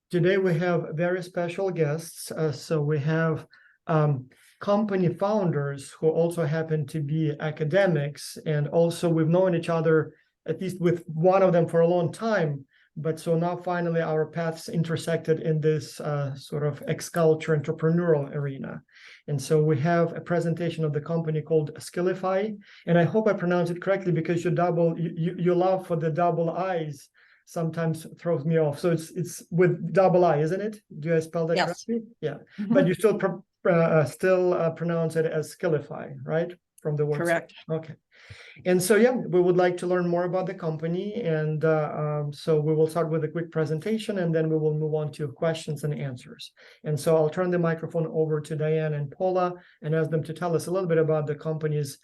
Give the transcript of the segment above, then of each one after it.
Today we have very special guests. So we have company founders who also happen to be academics, and also we've known each other, at least with one of them, for a long time. But so now finally our paths intersected in this sort of ex-culture entrepreneurial arena. And so we have a presentation of the company called Skiilify, and I hope I pronounce it correctly, because you love for the double I's sometimes throws me off. So it's with double I, isn't it? Do I spell that Yes. correctly? Yeah. Mhm. But you still pronounce it as Skiilify, right? From the word. Correct. Okay. And so, yeah, we would like to learn more about the company. And so we will start with a quick presentation, and then we will move on to questions and answers. And so I'll turn the microphone over to Diane and Paula and ask them to tell us a little bit about the company's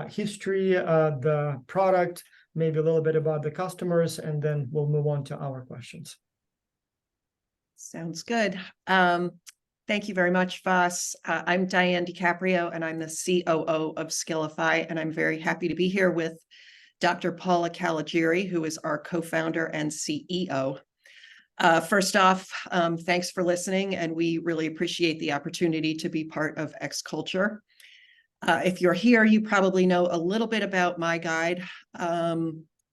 history, the product, maybe a little bit about the customers, and then we'll move on to our questions. Sounds good. Thank you very much, Voss. I'm Diane DiCaprio, and I'm the COO of Skiilify, and I'm very happy to be here with Dr. Paula Caligiuri, who is our co-founder and CEO. First off, thanks for listening, and we really appreciate the opportunity to be part of X-Culture. If you're here, you probably know a little bit about my guide,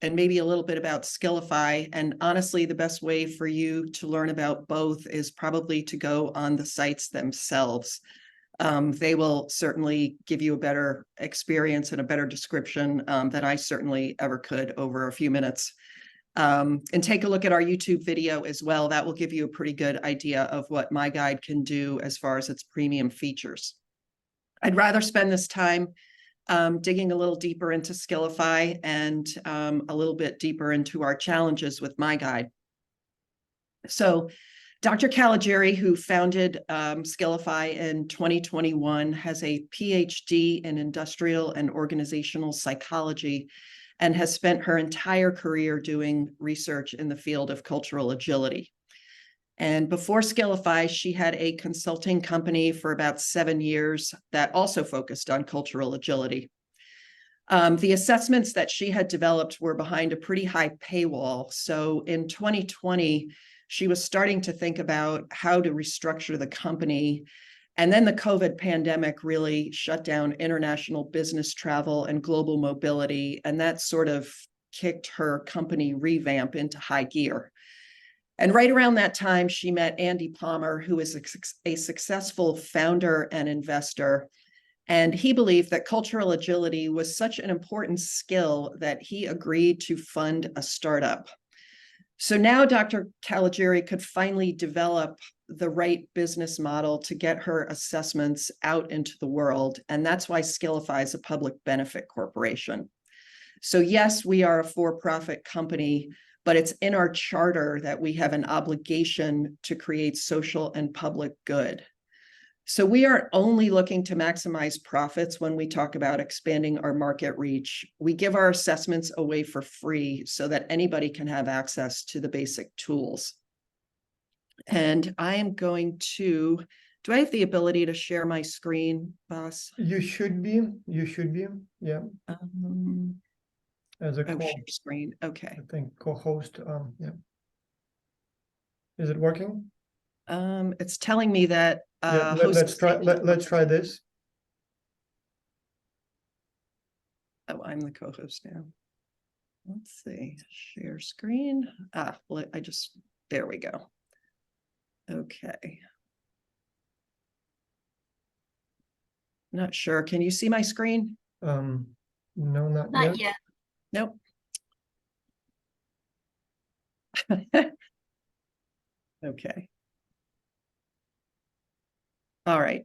and maybe a little bit about Skiilify. And honestly, the best way for you to learn about both is probably to go on the sites themselves. They will certainly give you a better experience and a better description than I certainly ever could over a few minutes. And take a look at our YouTube video as well. That will give you a pretty good idea of what my guide can do as far as its premium features. I'd rather spend this time digging a little deeper into Skiilify and a little bit deeper into our challenges with my guide. So Dr. Caligiuri, who founded Skiilify in 2021, has a PhD in industrial and organizational psychology and has spent her entire career doing research in the field of cultural agility. And before Skiilify, she had a consulting company for about 7 years that also focused on cultural agility. The assessments that she had developed were behind a pretty high paywall. So in 2020, she was starting to think about how to restructure the company. And then the COVID pandemic really shut down international business travel and global mobility. And that sort of kicked her company revamp into high gear. And right around that time, she met Andy Palmer, who is a successful founder and investor. And he believed that cultural agility was such an important skill that he agreed to fund a startup. So now Dr. Caligiuri could finally develop the right business model to get her assessments out into the world. And that's why Skiilify is a public benefit corporation. So yes, we are a for-profit company, but it's in our charter that we have an obligation to create social and public good. So we aren't only looking to maximize profits when we talk about expanding our market reach. We give our assessments away for free so that anybody can have access to the basic tools. And I am going to, do I have the ability to share my screen, Voss? You should be, yeah. As a share screen, okay. I think co-host, yeah. Is it working? It's telling me that yeah, let's try this. Oh, I'm the co-host now. Let's see, share screen. There we go. Okay. Not sure. Can you see my screen? No, not yet. Nope. Okay. All right.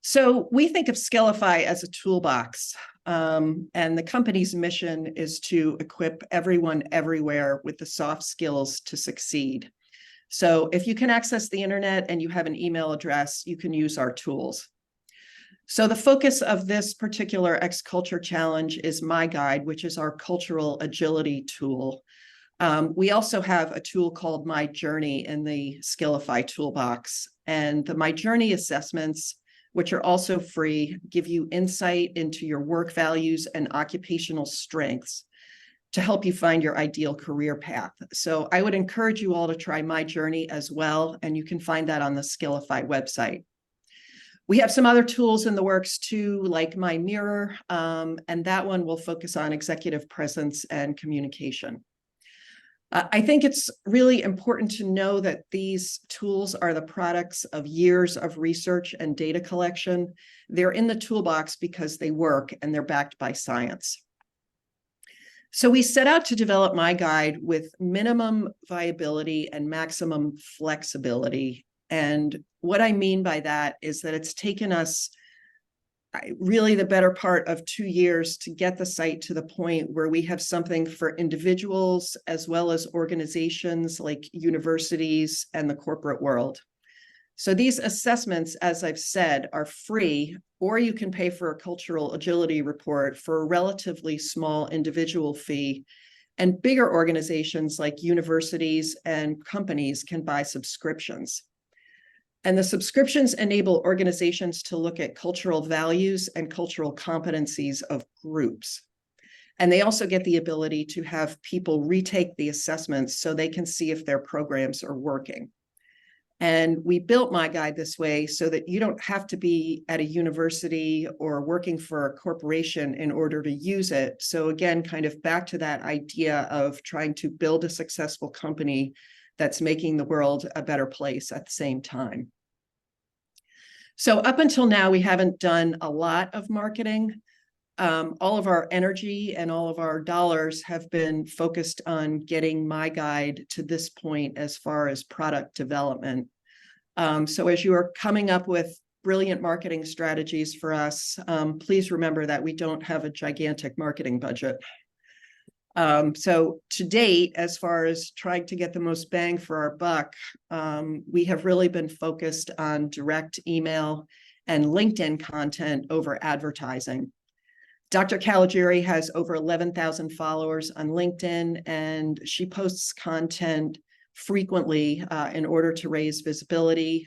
So we think of Skiilify as a toolbox, and the company's mission is to equip everyone everywhere with the soft skills to succeed. So if you can access the internet and you have an email address, you can use our tools. So the focus of this particular X-Culture challenge is my guide, which is our cultural agility tool. We also have a tool called My Journey in the Skiilify toolbox. And the My Journey assessments, which are also free, give you insight into your work values and occupational strengths. to help you find your ideal career path. So I would encourage you all to try my journey as well, and you can find that on the Skiilify website. We have some other tools in the works too, like My Mirror, and that one will focus on executive presence and communication. I think it's really important to know that these tools are the products of years of research and data collection. They're in the toolbox because they work and they're backed by science. So we set out to develop My Guide with minimum viability and maximum flexibility. And what I mean by that is that it's taken us really the better part of 2 years to get the site to the point where we have something for individuals as well as organizations like universities and the corporate world. So these assessments, as I've said, are free, or you can pay for a cultural agility report for a relatively small individual fee. And bigger organizations like universities and companies can buy subscriptions. And the subscriptions enable organizations to look at cultural values and cultural competencies of groups. And they also get the ability to have people retake the assessments so they can see if their programs are working. And we built My Guide this way so that you don't have to be at a university or working for a corporation in order to use it. So again, kind of back to that idea of trying to build a successful company that's making the world a better place at the same time. So up until now, we haven't done a lot of marketing. All of our energy and all of our dollars have been focused on getting My Guide to this point as far as product development. So as you are coming up with brilliant marketing strategies for us, please remember that we don't have a gigantic marketing budget. So to date, as far as trying to get the most bang for our buck, we have really been focused on direct email and LinkedIn content over advertising. Dr. Caligiuri has over 11,000 followers on LinkedIn, and she posts content frequently in order to raise visibility.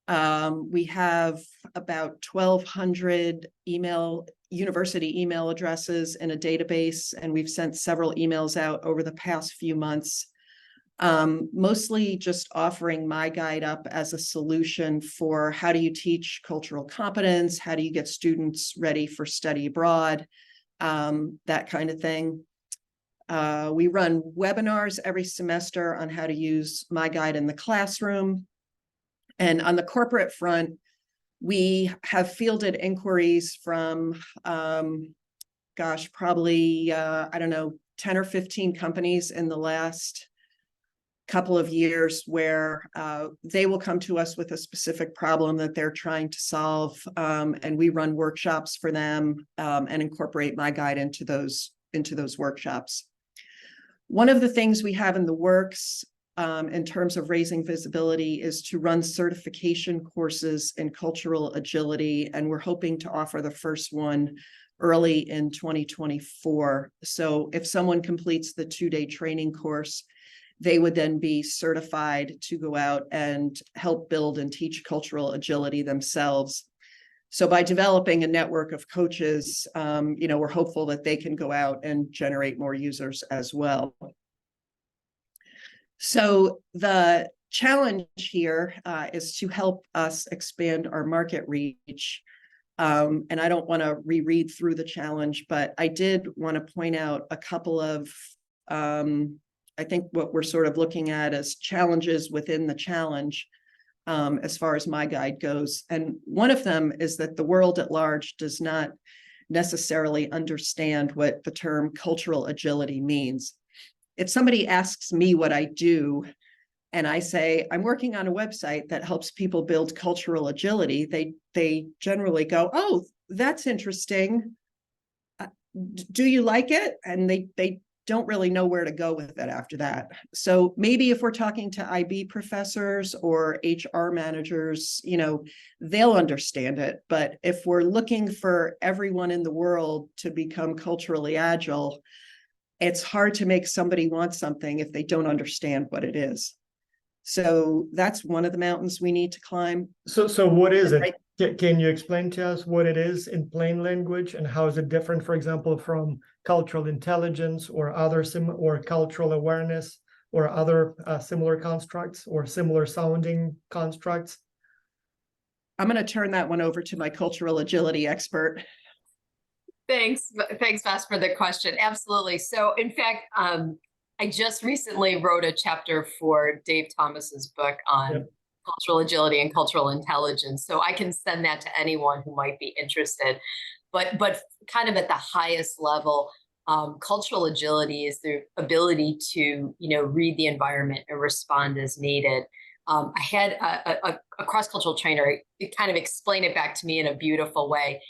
We have about 1,200 university email addresses in a database, and we've sent several emails out over the past few months, mostly just offering My Guide up as a solution for how do you teach cultural competence, how do you get students ready for study abroad, that kind of thing. We run webinars every semester on how to use My Guide in the classroom. And on the corporate front, we have fielded inquiries from, probably, 10 or 15 companies in the last couple of years where they will come to us with a specific problem that they're trying to solve. And we run workshops for them and incorporate My Guide into those workshops. One of the things we have in the works in terms of raising visibility is to run certification courses in cultural agility, and we're hoping to offer the first one early in 2024. So if someone completes the 2-day training course, they would then be certified to go out and help build and teach cultural agility themselves. So by developing a network of coaches, we're hopeful that they can go out and generate more users as well. So the challenge here is to help us expand our market reach. And I don't want to reread through the challenge, but I did want to point out a couple of, I think what we're sort of looking at as challenges within the challenge as far as My Guide goes. And one of them is that the world at large does not necessarily understand what the term cultural agility means. If somebody asks me what I do, and I say, I'm working on a website that helps people build cultural agility, they generally go, oh, that's interesting. Do you like it? And they don't really know where to go with it after that. So maybe if we're talking to IB professors or HR managers, they'll understand it. But if we're looking for everyone in the world to become culturally agile, it's hard to make somebody want something if they don't understand what it is. So that's one of the mountains we need to climb. So what is it? Can you explain to us what it is in plain language and how is it different, for example, from cultural intelligence or other or cultural awareness or other similar constructs or similar sounding constructs? I'm going to turn that one over to my cultural agility expert. Thanks, Vass, for the question. Absolutely. So, in fact, I just recently wrote a chapter for Dave Thomas's book on cultural agility and cultural intelligence. So I can send that to anyone who might be interested. But kind of at the highest level, cultural agility is the ability to read the environment and respond as needed. I had a cross-cultural trainer kind of explain it back to me in a beautiful way.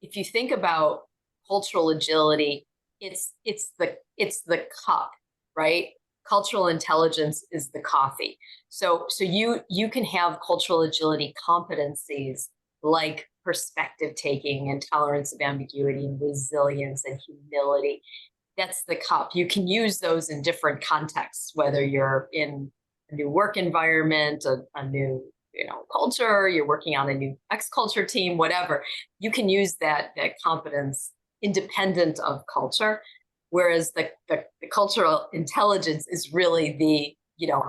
If you think about cultural agility, it's the cup, right? Cultural intelligence is the coffee. So you can have cultural agility competencies like perspective taking and tolerance of ambiguity and resilience and humility. That's the cup. You can use those in different contexts, whether you're in a new work environment, a new culture, you're working on a new X culture team, whatever. You can use that competence independent of culture. Whereas the cultural intelligence is really the,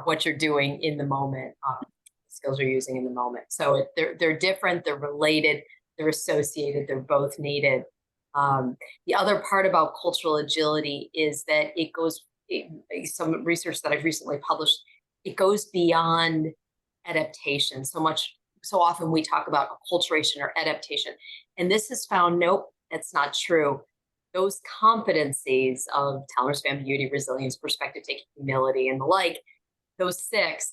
what you're doing in the moment, skills you're using in the moment. So they're different, they're related, they're associated, they're both needed. The other part about cultural agility is that some research that I've recently published, it goes beyond adaptation. So often we talk about acculturation or adaptation. And this is found, nope, that's not true. Those competencies of tolerance of ambiguity, resilience, perspective taking, humility, and the like, those 6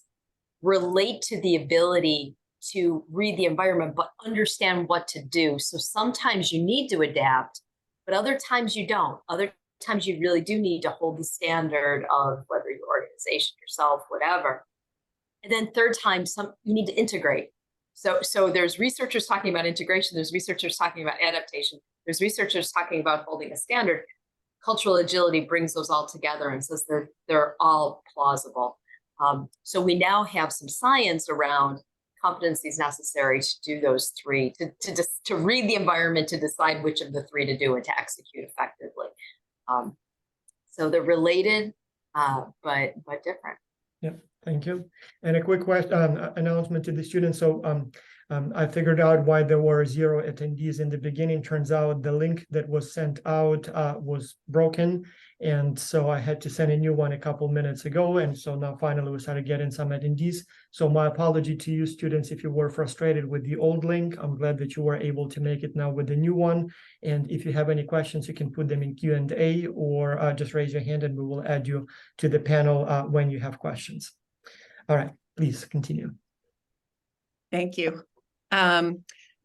relate to the ability to read the environment, but understand what to do. So sometimes you need to adapt, but other times you don't. Other times you really do need to hold the standard of whether your organization, yourself, whatever. And then third time, you need to integrate. So there's researchers talking about integration. There's researchers talking about adaptation. There's researchers talking about holding a standard. Cultural agility brings those all together and says they're all plausible. So we now have some science around competencies necessary to do those 3, to read the environment, to decide which of the 3 to do and to execute effectively. So they're related, but different. Yeah, thank you. And a quick announcement to the students. So I figured out why there were 0 attendees in the beginning. Turns out the link that was sent out was broken. And so I had to send a new one a couple minutes ago. And so now finally we started getting some attendees. So my apology to you students if you were frustrated with the old link. I'm glad that you were able to make it now with the new one. And if you have any questions, you can put them in Q&A or just raise your hand and we will add you to the panel when you have questions. All right, please continue. Thank you.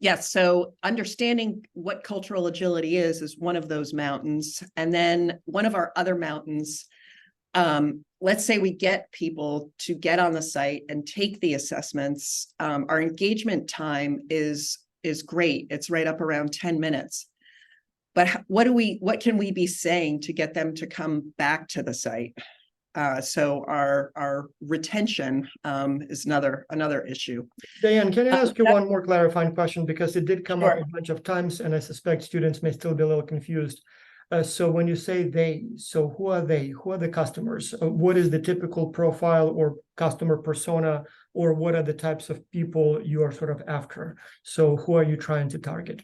Yes, so understanding what cultural agility is one of those mountains. And then one of our other mountains, let's say we get people to get on the site and take the assessments. Our engagement time is great. It's right up around 10 minutes. But what can we be saying to get them to come back to the site? So our retention is another issue. Diane, can I ask you one more clarifying question, because it did come up Sure. a bunch of times and I suspect students may still be a little confused. So when you say they, so who are they? Who are the customers? What is the typical profile or customer persona, or what are the types of people you are sort of after? So who are you trying to target?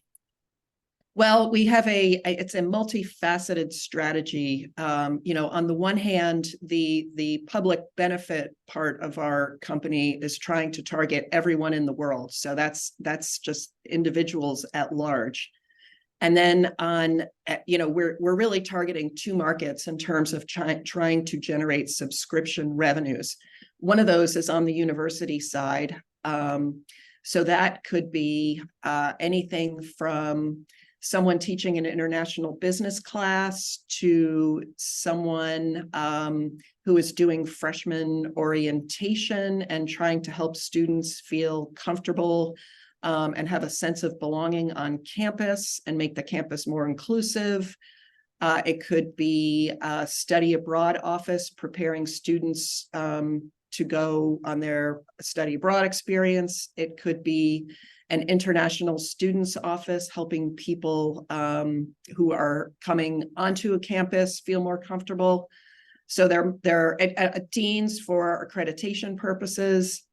Well, we have it's a multifaceted strategy. On the one hand, the public benefit part of our company is trying to target everyone in the world. So that's just individuals at large. And then we're really targeting 2 markets in terms of trying to generate subscription revenues. One of those is on the university side. So that could be anything from someone teaching an international business class to someone who is doing freshman orientation and trying to help students feel comfortable and have a sense of belonging on campus and make the campus more inclusive. It could be a study abroad office preparing students to go on their study abroad experience. It could be an international students office helping people who are coming onto a campus feel more comfortable. So they're deans for accreditation purposes.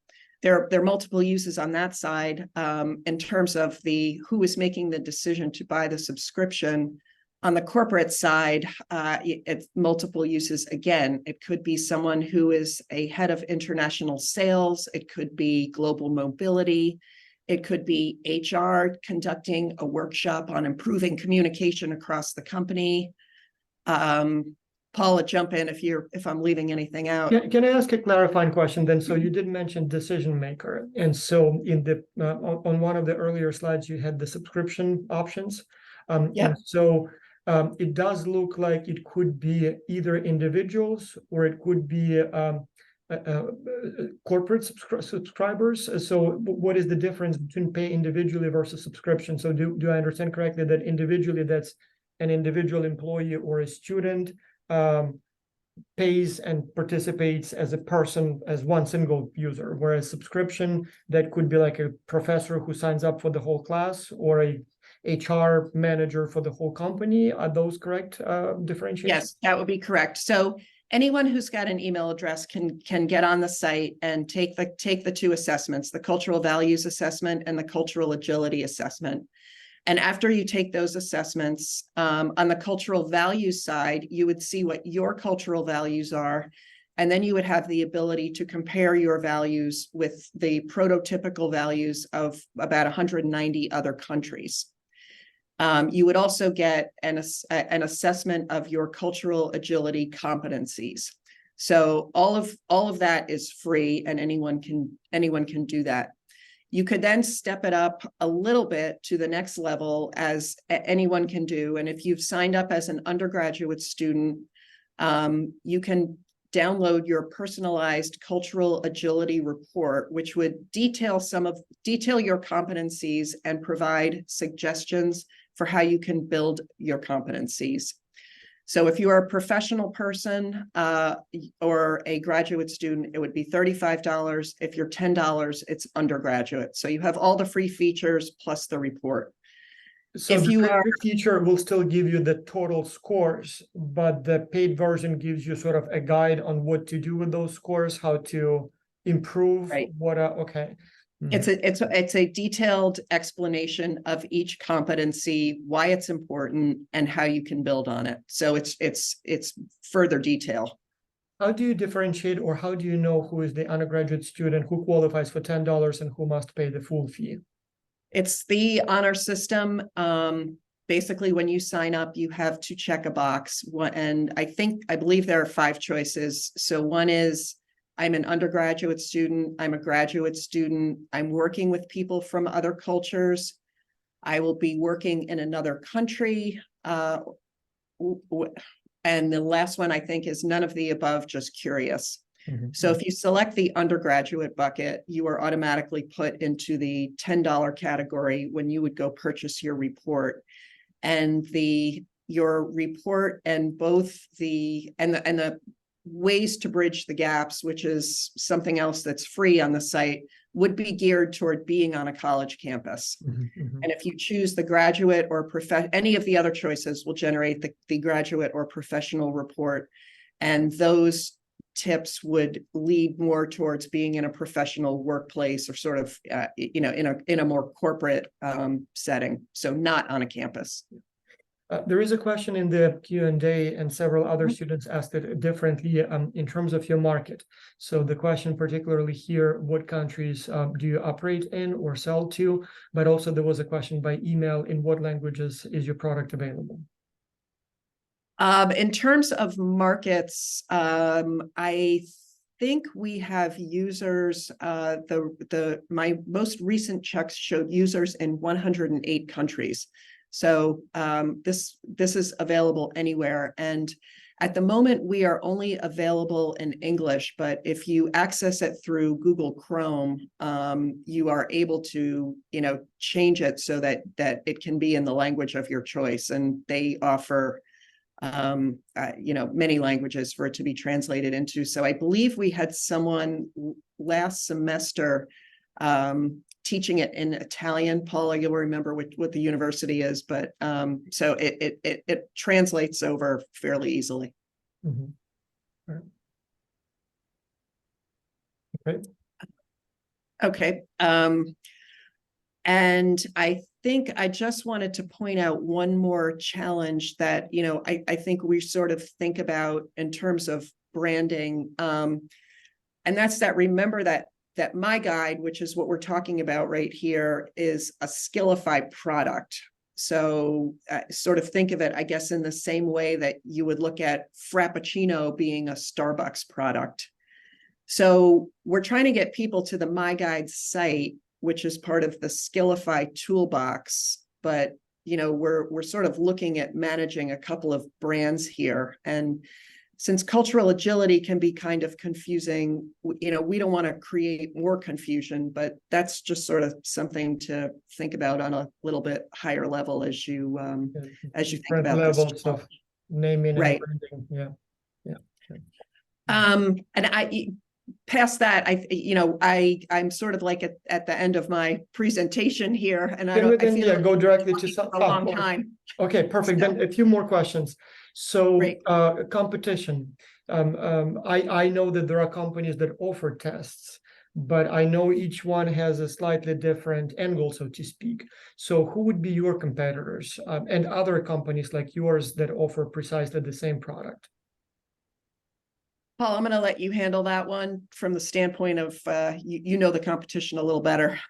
There are multiple uses on that side. In terms of who is making the decision to buy the subscription. On the corporate side, it's multiple uses. Again, it could be someone who is a head of international sales. It could be global mobility. It could be HR conducting a workshop on improving communication across the company. Paula, jump in if I'm leaving anything out. Can I ask a clarifying question then? So you did mention decision maker, and so in the on one of the earlier slides you had the subscription options. Yeah. And so it does look like it could be either individuals or it could be corporate subscribers. So what is the difference between pay individually versus subscription? So do I understand correctly that individually that's an individual employee or a student pays and participates as a person, as one single user, whereas subscription, that could be like a professor who signs up for the whole class or a HR manager for the whole company? Are those correct differentiations? Yes, that would be correct. So anyone who's got an email address can get on the site and take the two assessments, the cultural values assessment and the cultural agility assessment. And after you take those assessments, on the cultural values side, you would see what your cultural values are. And then you would have the ability to compare your values with the prototypical values of about 190 other countries. You would also get an assessment of your cultural agility competencies. So all of that is free, and anyone can do that. You could then step it up a little bit to the next level, as anyone can do. And if you've signed up as an undergraduate student, you can download your personalized cultural agility report, which would detail your competencies and provide suggestions for how you can build your competencies. So if you are a professional person or a graduate student, it would be $35. If you're $10, it's undergraduate. So you have all the free features plus the report. So if you are feature will still give you the total scores, but the paid version gives you sort of a guide on what to do with those scores, how to improve. Right. Okay. It's a detailed explanation of each competency, why it's important, and how you can build on it. So it's further detail. How do you differentiate, or how do you know who is the undergraduate student who qualifies for $10 and who must pay the full fee? It's the honor system. Basically, when you sign up, you have to check a box. And I believe there are 5 choices. So one is, I'm an undergraduate student, I'm a graduate student, I'm working with people from other cultures, I will be working in another country. And the last one, I think, is none of the above, just curious. Mm-hmm. So if you select the undergraduate bucket, you are automatically put into the $10 category when you would go purchase your report. And your report and both the ways to bridge the gaps, which is something else that's free on the site, would be geared toward being on a college campus. Mm-hmm, mm-hmm. And if you choose the graduate or any of the other choices will generate the graduate or professional report. And those tips would lead more towards being in a professional workplace or sort of, in a more corporate setting. So not on a campus. There is a question in the Q&A, and several other students asked it differently in terms of your market. So the question particularly here, what countries do you operate in or sell to? But also there was a question by email, in what languages is your product available? In terms of markets, I think we have users, my most recent checks showed users in 108 countries. So this is available anywhere. And at the moment, we are only available in English, but if you access it through Google Chrome, you are able to, change it so that it can be in the language of your choice. And they offer many languages for it to be translated into. So I believe we had someone last semester teaching it in Italian. Paula, you'll remember what the university is, but so it translates over fairly easily. Mhm. Right. Okay. Okay. And I think I just wanted to point out one more challenge that, I think we sort of think about in terms of branding. And that's that, remember that my guide, which is what we're talking about right here, is a Skiilify product. So sort of think of it, I guess, in the same way that you would look at Frappuccino being a Starbucks product. So we're trying to get people to the My Guide site, which is part of the Skiilify toolbox, but we're sort of looking at managing a couple of brands here. And since cultural agility can be kind of confusing, we don't want to create more confusion, but that's just sort of something to think about on a little bit higher level as you think Different about levels this. of naming and Right. branding. Yeah. And past that, I'm sort of like at the end of my presentation here, and I feel like go directly to for a long time. Okay, perfect. So, Then a few more questions. So Great. competition. I know that there are companies that offer tests, but I know each one has a slightly different angle, so to speak. So who would be your competitors and other companies like yours that offer precisely the same product? Paul, I'm going to let you handle that one from the standpoint of you know the competition a little better.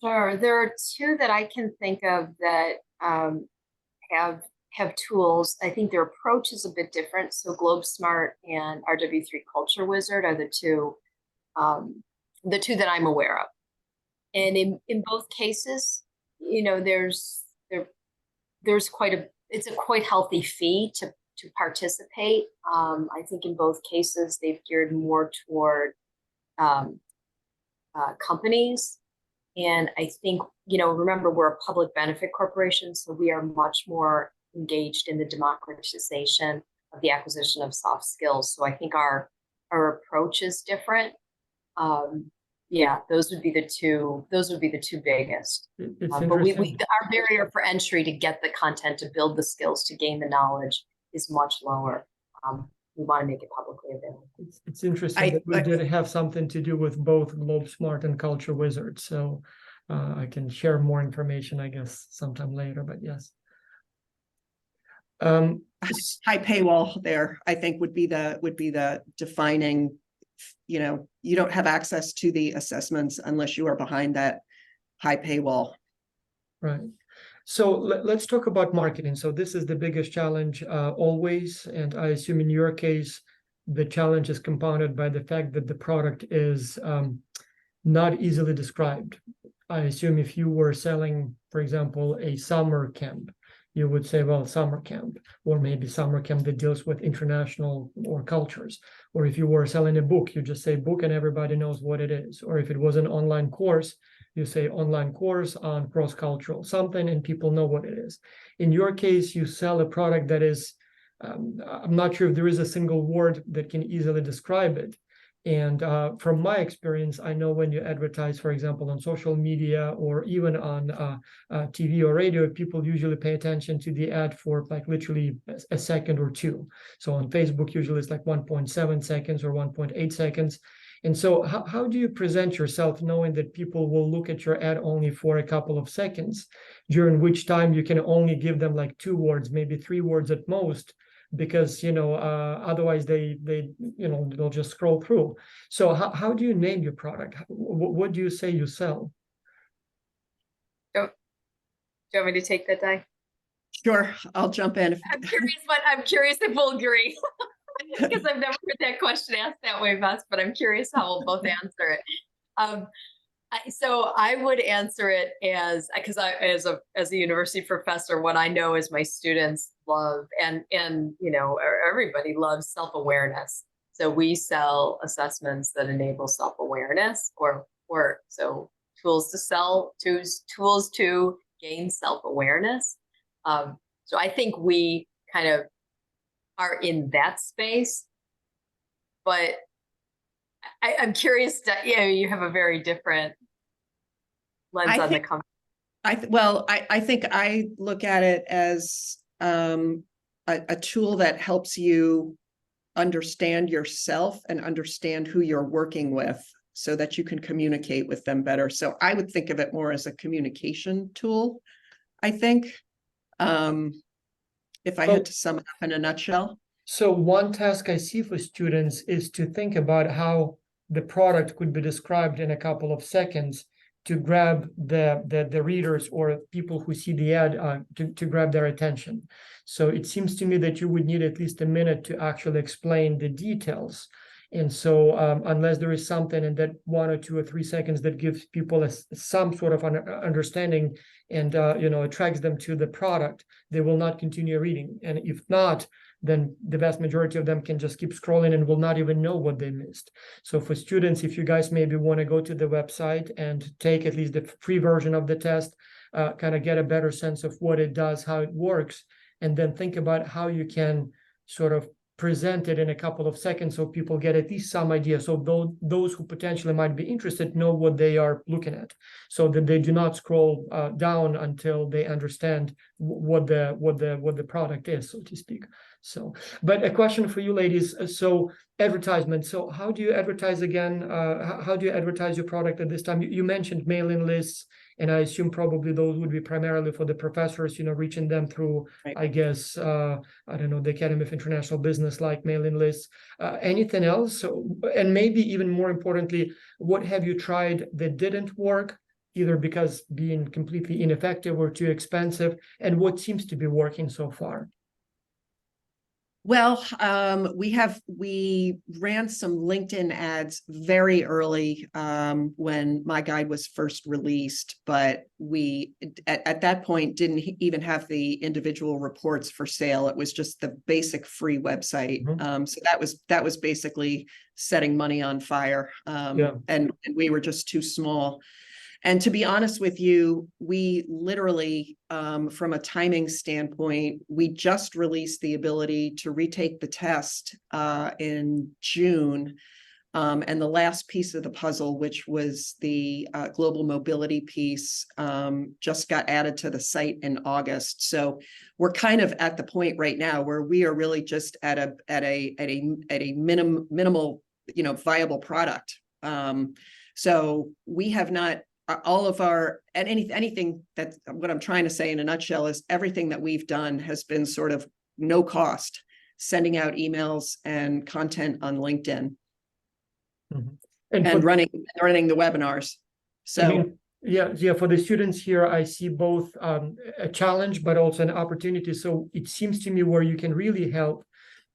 Sure. There are two that I can think of that have tools. I think their approach is a bit different. So GlobeSmart and RW3 Culture Wizard are the two that I'm aware of. And in both cases, there's it's a quite healthy fee to participate. I think in both cases they've geared more toward companies. And I think, remember, we're a public benefit corporation, so we are much more engaged in the democratization of the acquisition of soft skills. So I think our approach is different. Those would be the two biggest. It's But interesting. our barrier for entry to get the content, to build the skills, to gain the knowledge is much lower. We want to make it publicly available. It's interesting that we did have something to do with both GlobeSmart and Culture Wizard. So I can share more information, I guess, sometime later, but yes. High paywall there, I think, would be the defining, you don't have access to the assessments unless you are behind that high paywall. Right. So let's talk about marketing. So this is the biggest challenge always. And I assume in your case, the challenge is compounded by the fact that the product is not easily described. I assume if you were selling, for example, a summer camp, you would say, well, summer camp, or maybe summer camp that deals with international or cultures. Or if you were selling a book, you just say book and everybody knows what it is. Or if it was an online course, you say online course on cross-cultural something and people know what it is. In your case, you sell a product that is, I'm not sure if there is a single word that can easily describe it. And from my experience, I know when you advertise, for example, on social media or even on TV or radio, people usually pay attention to the ad for like literally a second or two. So on Facebook, usually it's like 1.7 seconds or 1.8 seconds. And so how do you present yourself knowing that people will look at your ad only for a couple of seconds, during which time you can only give them like 2 words, maybe 3 words at most, because otherwise they'll just scroll through. So how do you name your product? What do you say you sell? Do you want me to take that, Di? Sure, I'll jump in. I'm curious if we'll agree. Because I've never heard that question asked that way, Bess, but I'm curious how we'll both answer it. So I would answer it as a university professor, what I know is my students love and everybody loves self-awareness. So we sell assessments that enable self-awareness or so tools to gain self-awareness. So I think we kind of are in that space. But I'm curious that, you have a very different lens I on the think- company. I think I look at it as a tool that helps you understand yourself and understand who you're working with so that you can communicate with them better. So I would think of it more as a communication tool, I think, if I had to sum it up in a nutshell. So one task I see for students is to think about how the product could be described in a couple of seconds to grab the readers or people who see the ad to grab their attention. So it seems to me that you would need at least a minute to actually explain the details. And so unless there is something in that 1 or 2 or 3 seconds that gives people some sort of understanding and attracts them to the product, they will not continue reading. And if not, then the vast majority of them can just keep scrolling and will not even know what they missed. So for students, if you guys maybe want to go to the website and take at least the free version of the test, kind of get a better sense of what it does, how it works, and then think about how you can sort of present it in a couple of seconds so people get at least some idea. So those who potentially might be interested know what they are looking at, so that they do not scroll down until they understand what the product is, so to speak. So, but a question for you ladies. So advertisement. So how do you advertise again? How do you advertise your product at this time? You mentioned mailing lists, and I assume probably those would be primarily for the professors, reaching them through, Right. I guess, I don't know, the Academy of International Business, like mailing lists. Anything else? So, and maybe even more importantly, what have you tried that didn't work, either because being completely ineffective or too expensive, and what seems to be working so far? Well, we ran some LinkedIn ads very early when my guide was first released, but we at that point didn't even have the individual reports for sale. It was just the basic free website. So that was basically setting money on fire. And we were just too small. And to be honest with you, we literally, from a timing standpoint, we just released the ability to retake the test in June. And the last piece of the puzzle, which was the global mobility piece, just got added to the site in August. So we're kind of at the point right now where we are really just at a minimal, viable product. So we have not. All of our, and anything that, what I'm trying to say in a nutshell is everything that we've done has been sort of no cost, sending out emails and content on LinkedIn and running the webinars. So yeah, for the students here, I see both a challenge, but also an opportunity. So it seems to me where you can really help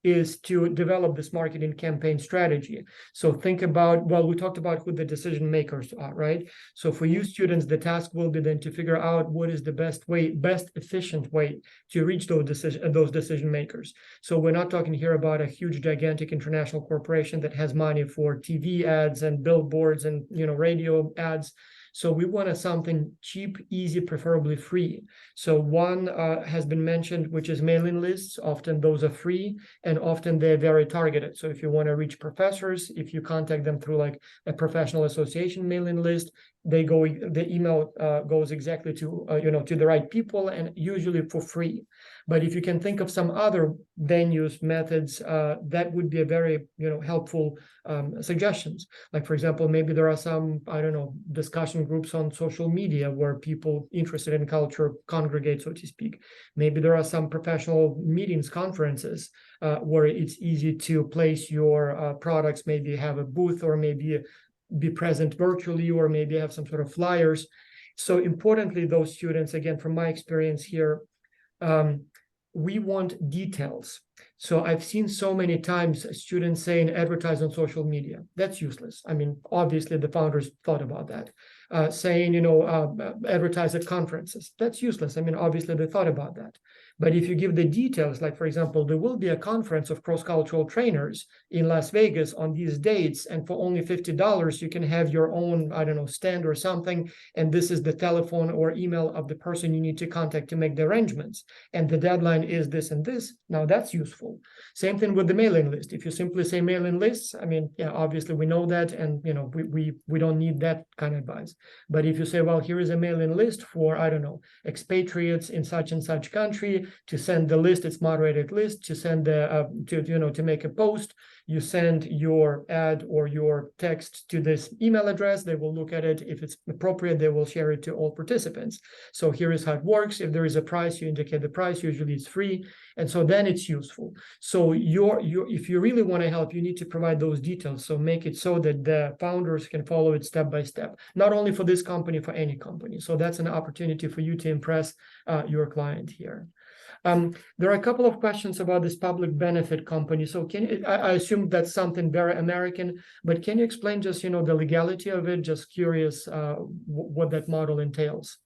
is to develop this marketing campaign strategy. So think about, well, we talked about who the decision makers are, right? So for you students, the task will be then to figure out what is the best efficient way to reach those decision makers. So we're not talking here about a huge, gigantic international corporation that has money for TV ads and billboards and radio ads. So we wanted something cheap, easy, preferably free. So one has been mentioned, which is mailing lists. Often those are free, and often they're very targeted. So if you want to reach professors, if you contact them through like a professional association mailing list, the email goes exactly to to the right people, and usually for free. But if you can think of some other venues, methods, that would be a very helpful suggestions. Like, for example, maybe there are some, I don't know, discussion groups on social media where people interested in culture congregate, so to speak. Maybe there are some professional meetings, conferences, where it's easy to place your products, maybe have a booth, or maybe be present virtually, or maybe have some sort of flyers. So importantly, those students, again, from my experience here, we want details. So I've seen so many times students saying advertise on social media. That's useless. I mean, obviously the founders thought about that. Saying, advertise at conferences. That's useless. I mean, obviously they thought about that. But if you give the details, like, for example, there will be a conference of cross-cultural trainers in Las Vegas on these dates, and for only $50, you can have your own, I don't know, stand or something, and this is the telephone or email of the person you need to contact to make the arrangements, and the deadline is this and this. Now that's useful. Same thing with the mailing list. If you simply say mailing lists, I mean, yeah, obviously we know that, and you know, we don't need that kind of advice. But if you say, well, here is a mailing list for, I don't know, expatriates in such and such country, to send the list, it's moderated list, to send the to make a post, you send your ad or your text to this email address. They will look at it. If it's appropriate, they will share it to all participants. So here is how it works. If there is a price, you indicate the price. Usually it's free, and so then it's useful. So if you really want to help, you need to provide those details. So make it so that the founders can follow it step by step, not only for this company, for any company. So that's an opportunity for you to impress your client here. There are a couple of questions about this public benefit company. So I assume that's something very American, but can you explain just, the legality of it? Just curious what that model entails,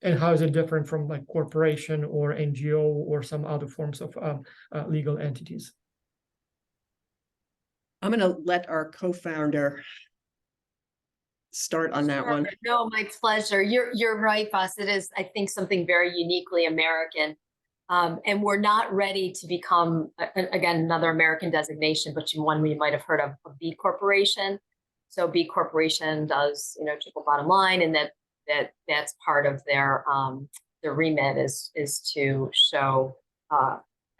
and how is it different from like corporation or NGO or some other forms of legal entities? I'm going to let our co-founder start on that one. No, my pleasure. You're right, Vas. It is, I think, something very uniquely American. And we're not ready to become, again, another American designation, but one we might have heard of, a B Corporation. So B Corporation does, triple bottom line, and that's part of their remit is to show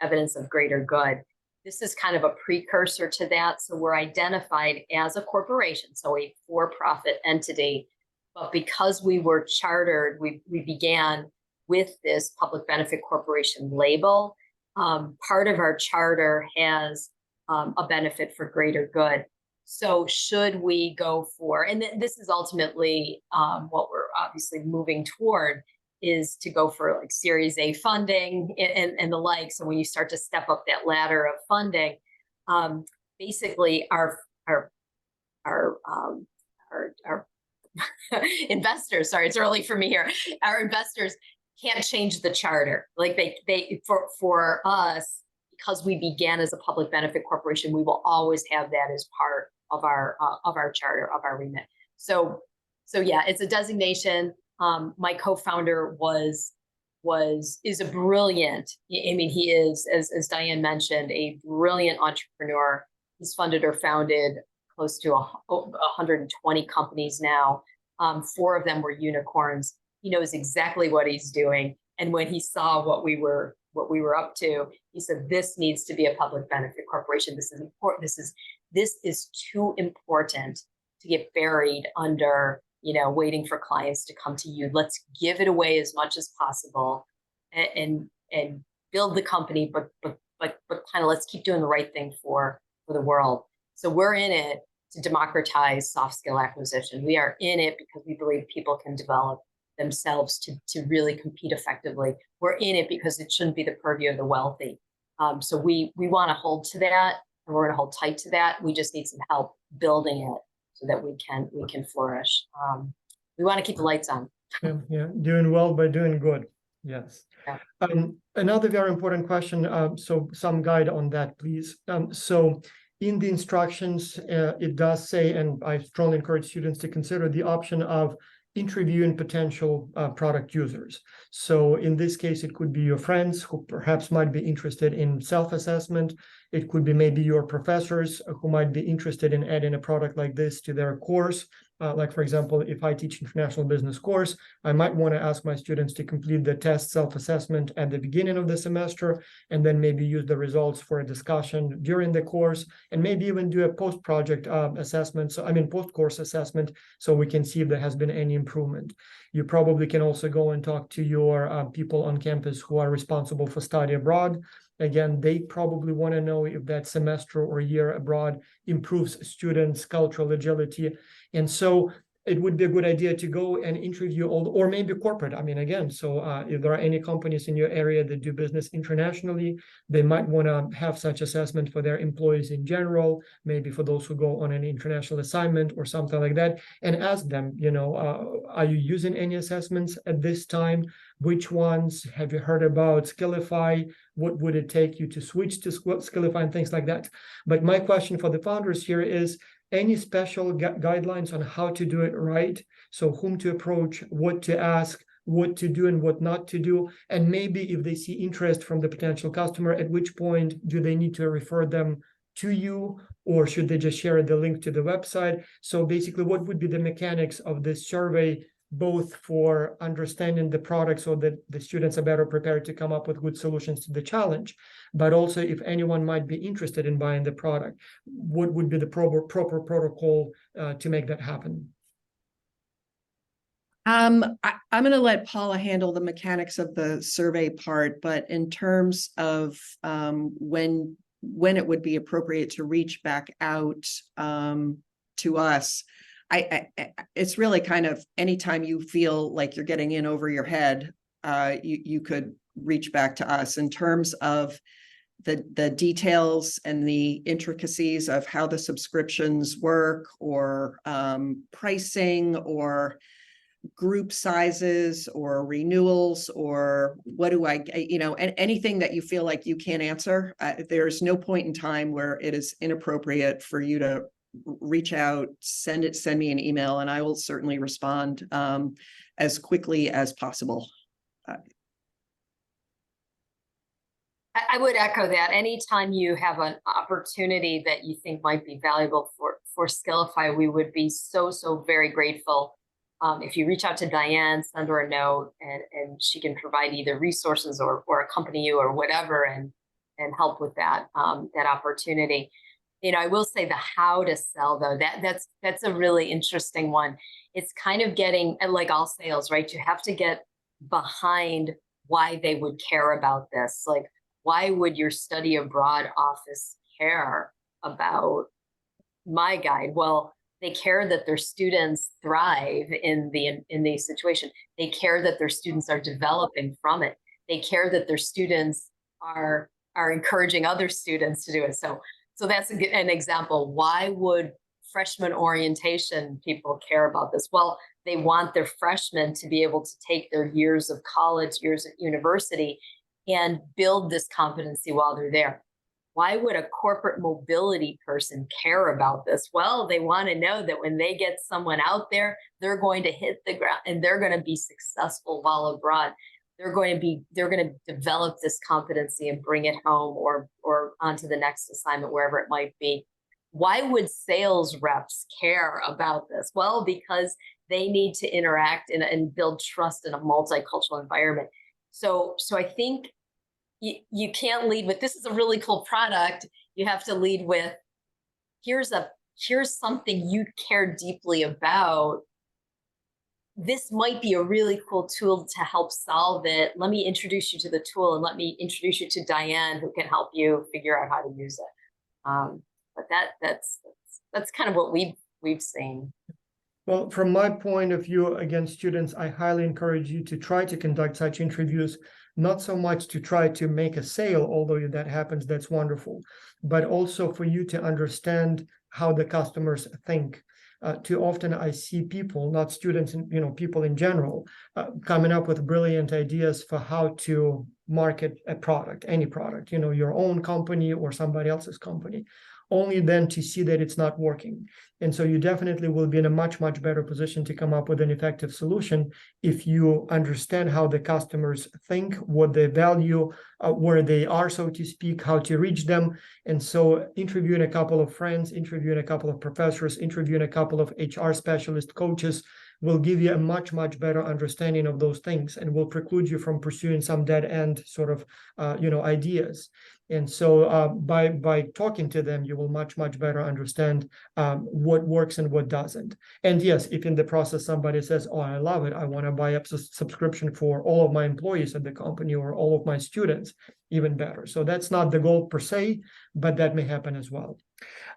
evidence of greater good. This is kind of a precursor to that. So we're identified as a corporation, so a for-profit entity. But because we were chartered, we began with this public benefit corporation label. Part of our charter has a benefit for greater good. So should we go for, and this is ultimately what we're obviously moving toward, is to go for like Series A funding and the like. So when you start to step up that ladder of funding, basically our investors, sorry, it's early for me here. Our investors can't change the charter. Like they for us, because we began as a public benefit corporation, we will always have that as part of our charter, of our remit. So yeah, it's a designation. My co-founder is a brilliant, I mean, he is, as Diane mentioned, a brilliant entrepreneur. He's funded or founded close to 120 companies now. 4 of them were unicorns. He knows exactly what he's doing. And when he saw what we were up to, he said, this needs to be a public benefit corporation. This is important. This is too important to get buried under, waiting for clients to come to you. Let's give it away as much as possible and build the company, but kind of let's keep doing the right thing for the world. So we're in it to democratize soft skill acquisition. We are in it because we believe people can develop themselves to really compete effectively. We're in it because it shouldn't be the purview of the wealthy. So we want to hold to that, and we're going to hold tight to that. We just need some help building it so that we can flourish. We want to keep the lights on. Yeah, doing well by doing good. Yes. Yeah. Another very important question. So some guide on that, please. So in the instructions, it does say, and I strongly encourage students to consider the option of interviewing potential product users. So in this case, it could be your friends who perhaps might be interested in self-assessment. It could be maybe your professors who might be interested in adding a product like this to their course. Like, for example, if I teach international business course, I might want to ask my students to complete the test self-assessment at the beginning of the semester, and then maybe use the results for a discussion during the course, and maybe even do a post-project assessment. So, post-course assessment, so we can see if there has been any improvement. You probably can also go and talk to your people on campus who are responsible for study abroad. Again, they probably want to know if that semester or year abroad improves students' cultural agility. And so it would be a good idea to go and interview all, or maybe corporate. So if there are any companies in your area that do business internationally, they might want to have such assessment for their employees in general, maybe for those who go on an international assignment or something like that, and ask them, Are you using any assessments at this time? Which ones? Have you heard about Skiilify? What would it take you to switch to Skiilify and things like that? But my question for the founders here is, any special guidelines on how to do it right? So whom to approach, what to ask, what to do and what not to do, and maybe if they see interest from the potential customer, at which point do they need to refer them to you, or should they just share the link to the website? So basically, what would be the mechanics of this survey, both for understanding the product so that the students are better prepared to come up with good solutions to the challenge, but also if anyone might be interested in buying the product, what would be the proper protocol to make that happen? I'm going to let Paula handle the mechanics of the survey part, but in terms of when it would be appropriate to reach back out to us, it's really kind of anytime you feel like you're getting in over your head, you could reach back to us. In terms of the details and the intricacies of how the subscriptions work, or pricing, or group sizes, or renewals, or what do anything that you feel like you can't answer, there's no point in time where it is inappropriate for you to reach out, send me an email, and I will certainly respond as quickly as possible. I would echo that. Anytime you have an opportunity that you think might be valuable for Skiilify, we would be so very grateful. If you reach out to Diane, send her a note, and she can provide either resources or accompany you or whatever, and help with that opportunity. I will say the how to sell, though, that's a really interesting one. It's kind of getting, like all sales, right? You have to get behind why they would care about this. Like, why would your study abroad office care about my guide? Well, they care that their students thrive in the situation. They care that their students are developing from it. They care that their students are encouraging other students to do it. So that's an example. Why would freshman orientation people care about this? Well, they want their freshmen to be able to take their years of college, years at university, and build this competency while they're there. Why would a corporate mobility person care about this? Well, they want to know that when they get someone out there, they're going to hit the ground and they're going to be successful while abroad. They're going to develop this competency and bring it home or onto the next assignment, wherever it might be. Why would sales reps care about this? Well, because they need to interact and build trust in a multicultural environment. So I think you can't lead with, this is a really cool product. You have to lead with, here's something you care deeply about. This might be a really cool tool to help solve it. Let me introduce you to the tool, and let me introduce you to Diane, who can help you figure out how to use it. But that's kind of what we've seen. Well, from my point of view, again, students, I highly encourage you to try to conduct such interviews, not so much to try to make a sale, although if that happens, that's wonderful, but also for you to understand how the customers think. Too often I see people, not students, people in general, coming up with brilliant ideas for how to market a product, any product, your own company or somebody else's company, only then to see that it's not working. And so you definitely will be in a much better position to come up with an effective solution if you understand how the customers think, what they value, where they are, so to speak, how to reach them. And so interviewing a couple of friends, interviewing a couple of professors, interviewing a couple of HR specialist coaches will give you a much better understanding of those things, and will preclude you from pursuing some dead end sort of ideas. And so by talking to them, you will much better understand what works and what doesn't. And yes, if in the process somebody says, oh, I love it, I want to buy a subscription for all of my employees at the company or all of my students, even better. So that's not the goal per se, but that may happen as well.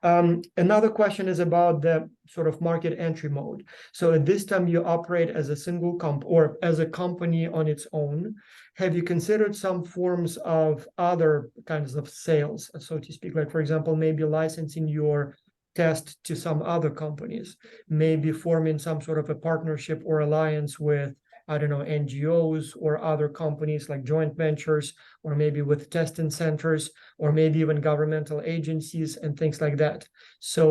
Another question is about the sort of market entry mode. So at this time you operate as a single or as a company on its own. Have you considered some forms of other kinds of sales, so to speak, like, for example, maybe licensing your test to some other companies, maybe forming some sort of a partnership or alliance with, I don't know, NGOs or other companies like joint ventures, or maybe with testing centers, or maybe even governmental agencies and things like that. So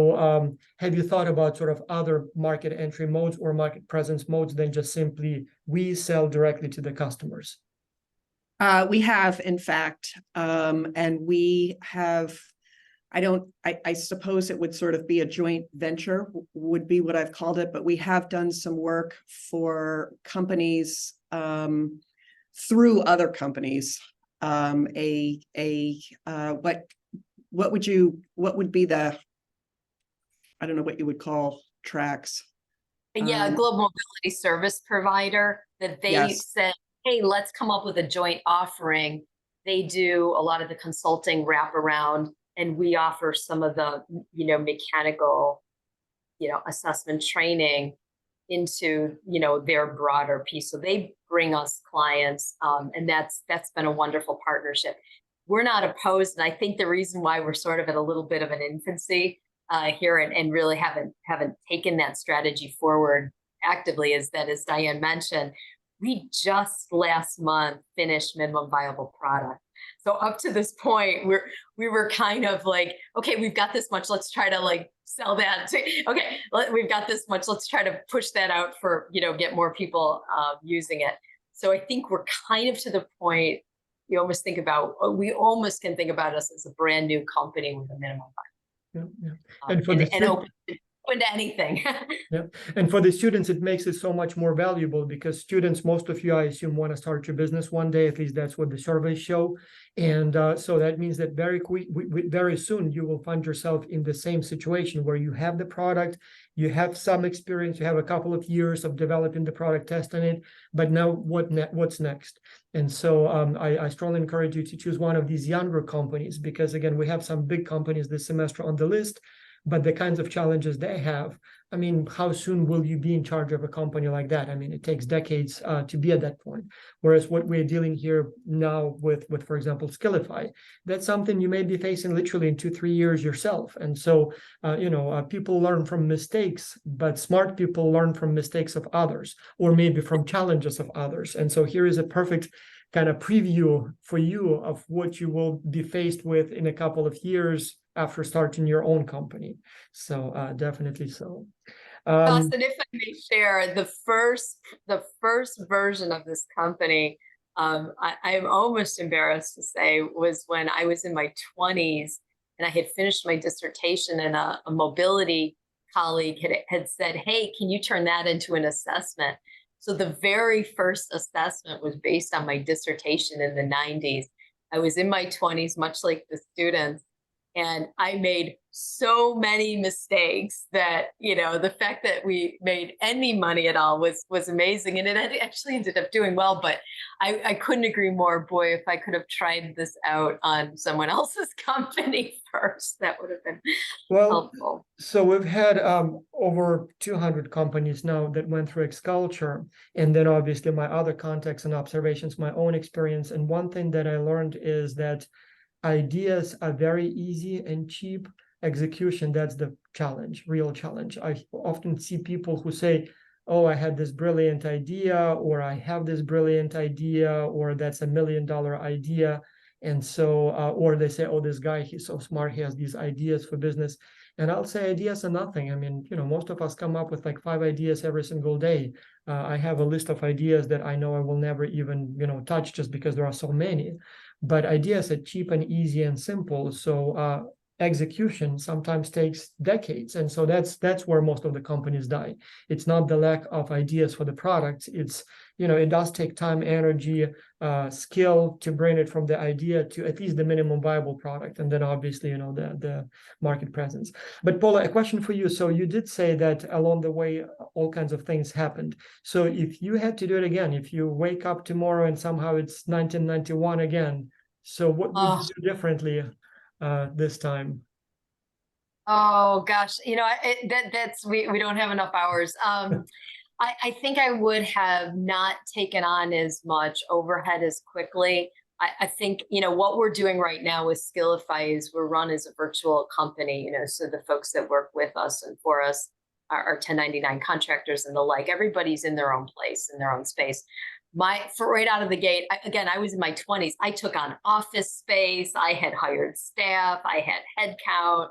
have you thought about sort of other market entry modes or market presence modes than just simply we sell directly to the customers? We have, in fact, and we have, I suppose it would sort of be a joint venture would be what I've called it, but we have done some work for companies through other companies. What would be the, I don't know what you would call tracks. Yeah, a global mobility service provider that they Yes. said, hey, let's come up with a joint offering. They do a lot of the consulting wraparound, and we offer some of the, mechanical, assessment training into, their broader piece. So they bring us clients, and that's been a wonderful partnership. We're not opposed, and I think the reason why we're sort of at a little bit of an infancy here and really haven't taken that strategy forward actively is that, as Diane mentioned, we just last month finished minimum viable product. So up to this point, we were kind of like, okay, we've got this much, let's try to like sell that. Okay, we've got this much, let's try to push that out for, get more people using it. So I think we're kind of to the point, we almost can think about us as a brand new company with a minimum viable. Yeah. And for the open to anything. Yeah. And for the students, it makes it so much more valuable because students, most of you, I assume, want to start your business one day. At least that's what the surveys show. And so that means that very soon you will find yourself in the same situation where you have the product, you have some experience, you have a couple of years of developing the product, testing it, but now what's next? And so I strongly encourage you to choose one of these younger companies because, again, we have some big companies this semester on the list, but the kinds of challenges they have, I mean, how soon will you be in charge of a company like that? I mean, it takes decades to be at that point. Whereas what we're dealing here now with, for example, Skiilify, that's something you may be facing literally in 2-3 years yourself. And so, people learn from mistakes, but smart people learn from mistakes of others, or maybe from challenges of others. And so here is a perfect kind of preview for you of what you will be faced with in a couple of years after starting your own company. So definitely so. Austin, if I may share, the first version of this company, I'm almost embarrassed to say, was when I was in my 20s and I had finished my dissertation, and a mobility colleague had said, hey, can you turn that into an assessment? So the very first assessment was based on my dissertation in the 90s. I was in my 20s, much like the students, and I made so many mistakes that, the fact that we made any money at all was amazing. And it actually ended up doing well, but I couldn't agree more. Boy, if I could have tried this out on someone else's company first, that would have been helpful. So we've had over 200 companies now that went through X-Culture. And then obviously my other contacts and observations, my own experience. And one thing that I learned is that ideas are very easy and cheap. Execution, that's the challenge, real challenge. I often see people who say, oh, I had this brilliant idea, or I have this brilliant idea, or that's $1 million idea. And so, or they say, oh, this guy, he's so smart, he has these ideas for business. And I'll say ideas are nothing. I mean, most of us come up with like 5 ideas every single day. I have a list of ideas that I know I will never even, touch just because there are so many. But ideas are cheap and easy and simple. So execution sometimes takes decades. And so that's where most of the companies die. It's not the lack of ideas for the products. It's, it does take time, energy, skill to bring it from the idea to at least the minimum viable product. And then obviously, the market presence. But Paula, a question for you. So you did say that along the way, all kinds of things happened. So if you had to do it again, if you wake up tomorrow and somehow it's 1991 again, so what would you do differently this time? Oh gosh, that's we don't have enough hours. I think I would have not taken on as much overhead as quickly. I think, what we're doing right now with Skiilify is we're run as a virtual company, so the folks that work with us and for us are 1099 contractors and the like. Everybody's in their own place, in their own space. For right out of the gate, I was in my 20s. I took on office space. I had hired staff. I had headcount.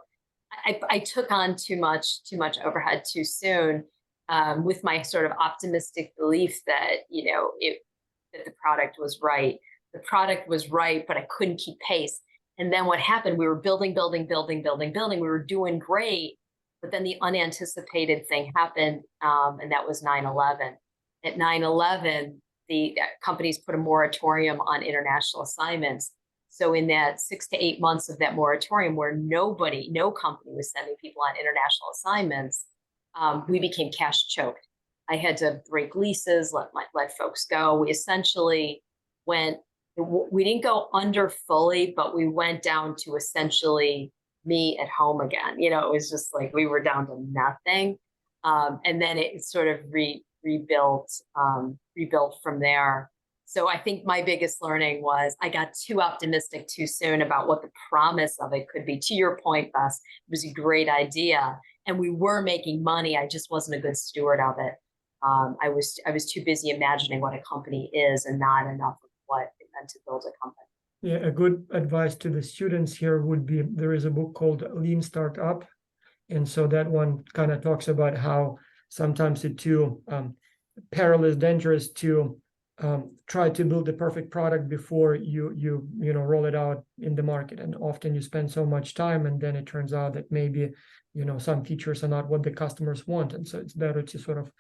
I took on too much overhead too soon, with my sort of optimistic belief that, that the product was right. The product was right, but I couldn't keep pace. And then what happened, we were building. We were doing great, but then the unanticipated thing happened, and that was 9/11. At 9/11, the companies put a moratorium on international assignments. So in that 6 to 8 months of that moratorium where no company was sending people on international assignments, we became cash choked. I had to break leases, let folks go. We essentially we didn't go under fully, but we went down to essentially me at home again. It was just like we were down to nothing. And then it sort of rebuilt from there. So I think my biggest learning was I got too optimistic too soon about what the promise of it could be. To your point, Bess, it was a great idea, and we were making money. I just wasn't a good steward of it. I was too busy imagining what a company is and not enough of what it meant to build a company. Yeah, a good advice to the students here would be, there is a book called Lean Startup. And so that one kind of talks about how sometimes it's too perilous, dangerous to try to build the perfect product before you roll it out in the market. And often you spend so much time, and then it turns out that maybe some features are not what the customers want. And so it's better to sort of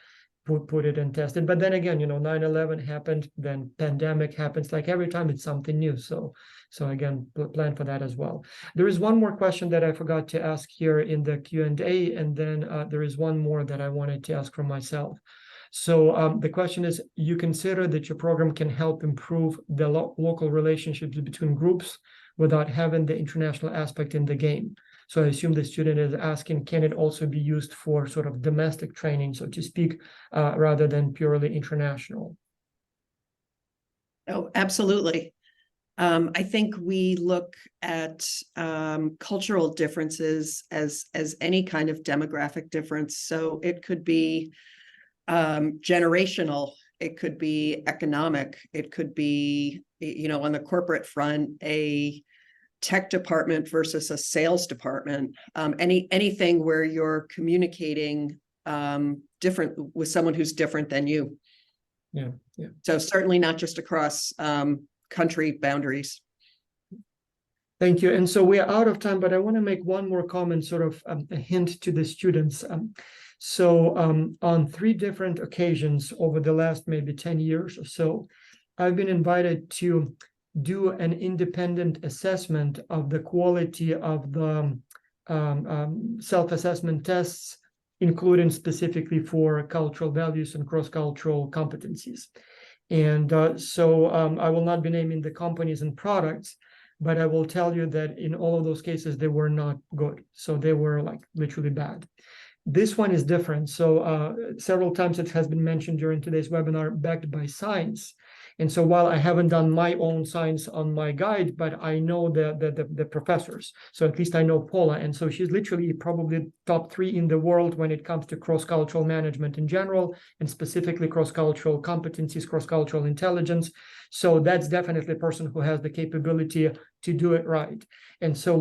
put it and test it. But then again, 9/11 happened, then pandemic happens. Like every time it's something new. So again, plan for that as well. There is one more question that I forgot to ask here in the Q&A, and then there is one more that I wanted to ask from myself. So the question is, you consider that your program can help improve the local relationships between groups without having the international aspect in the game. So I assume the student is asking, can it also be used for sort of domestic training, so to speak, rather than purely international? Oh, absolutely. I think we look at cultural differences as any kind of demographic difference. So it could be generational, it could be economic, it could be, on the corporate front, a tech department versus a sales department, anything where you're communicating different with someone who's different than you. Yeah. So certainly not just across country boundaries. Thank you. And so we are out of time, but I want to make one more comment, sort of a hint to the students. So on 3 different occasions over the last maybe 10 years or so, I've been invited to do an independent assessment of the quality of the self-assessment tests, including specifically for cultural values and cross-cultural competencies. And so I will not be naming the companies and products, but I will tell you that in all of those cases, they were not good. So they were like literally bad. This one is different. So several times it has been mentioned during today's webinar, backed by science. And so while I haven't done my own science on my guide, but I know the professors. So at least I know Paula. And so she's literally probably top 3 in the world when it comes to cross-cultural management in general, and specifically cross-cultural competencies, cross-cultural intelligence. So that's definitely a person who has the capability to do it right. And so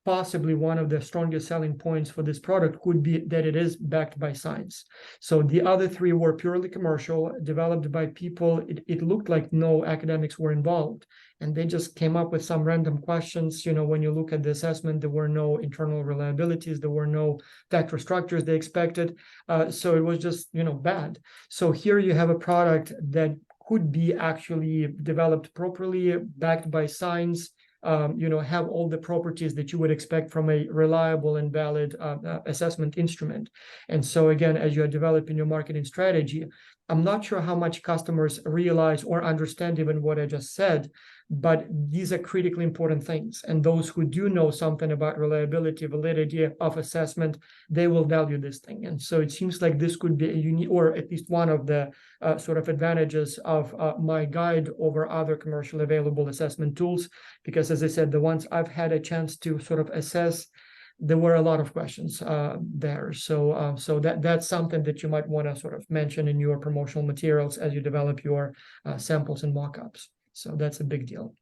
possibly one of the strongest selling points for this product could be that it is backed by science. So the other 3 were purely commercial, developed by people. It looked like no academics were involved, and they just came up with some random questions. When you look at the assessment, there were no internal reliabilities, there were no factor structures they expected. So it was just, bad. So here you have a product that could be actually developed properly, backed by science, have all the properties that you would expect from a reliable and valid assessment instrument. And so again, as you are developing your marketing strategy, I'm not sure how much customers realize or understand even what I just said, but these are critically important things. And those who do know something about reliability, validity of assessment, they will value this thing. And so it seems like this could be a unique, or at least one of the sort of advantages of my guide over other commercially available assessment tools, because as I said, the ones I've had a chance to sort of assess, there were a lot of questions there. So that's something that you might want to sort of mention in your promotional materials as you develop your samples and mock-ups. So that's a big deal.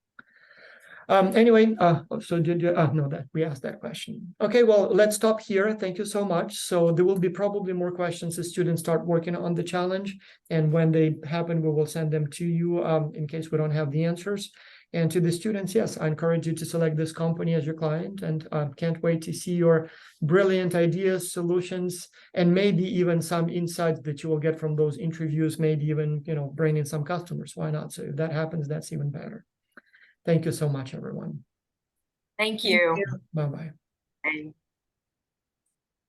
Anyway, so did you, no, that we asked that question. Okay, well, let's stop here. Thank you so much. So there will be probably more questions as students start working on the challenge. And when they happen, we will send them to you in case we don't have the answers. And to the students, yes, I encourage you to select this company as your client, and can't wait to see your brilliant ideas, solutions, and maybe even some insights that you will get from those interviews, maybe even, you know, bring in some customers. Why not? So if that happens, that's even better. Thank you so much, everyone. Thank you. Bye-bye. Bye.